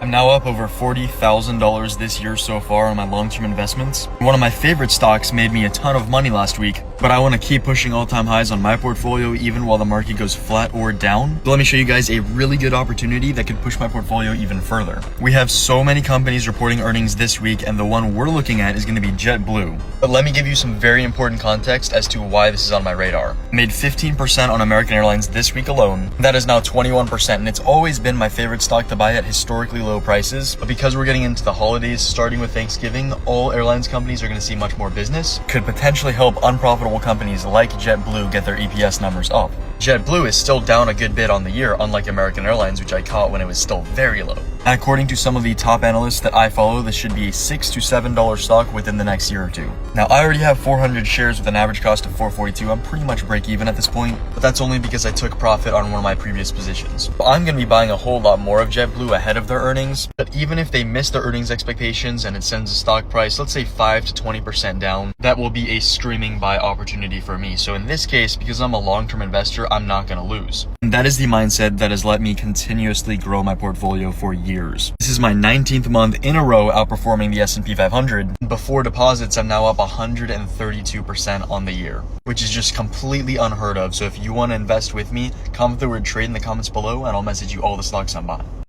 I'm now up over $40,000 this year so far on my long-term investments. One of my favorite stocks made me a ton of money last week, but I want to keep pushing all-time highs on my portfolio even while the market goes flat or down. So let me show you guys a really good opportunity that could push my portfolio even further. We have so many companies reporting earnings this week, and the one we're looking at is going to be JetBlue. But let me give you some very important context as to why this is on my radar. I made 15% on American Airlines this week alone. That is now 21%, and it's always been my favorite stock to buy at historically low prices. But because we're getting into the holidays, starting with Thanksgiving, all airlines companies are going to see much more business. Could potentially help unprofitable companies like JetBlue get their EPS numbers up. JetBlue is still down a good bit on the year, unlike American Airlines, which I caught when it was still very low. And according to some of the top analysts that I follow, this should be a $6 to $7 stock within the next year or two. Now, I already have 400 shares with an average cost of $4.42. I'm pretty much break even at this point, but that's only because I took profit on one of my previous positions. But I'm going to be buying a whole lot more of JetBlue ahead of their earnings. But even if they miss their earnings expectations and it sends the stock price, let's say 5 to 20% down, that will be a screaming buy opportunity for me. So in this case, because I'm a long-term investor, I'm not going to lose. And that is the mindset that has let me continuously grow my portfolio for years. This is my 19th month in a row outperforming the S&P 500. Before deposits, I'm now up 132% on the year, which is just completely unheard of. So if you want to invest with me, comment the word trade in the comments below and I'll message you all the stocks I'm buying.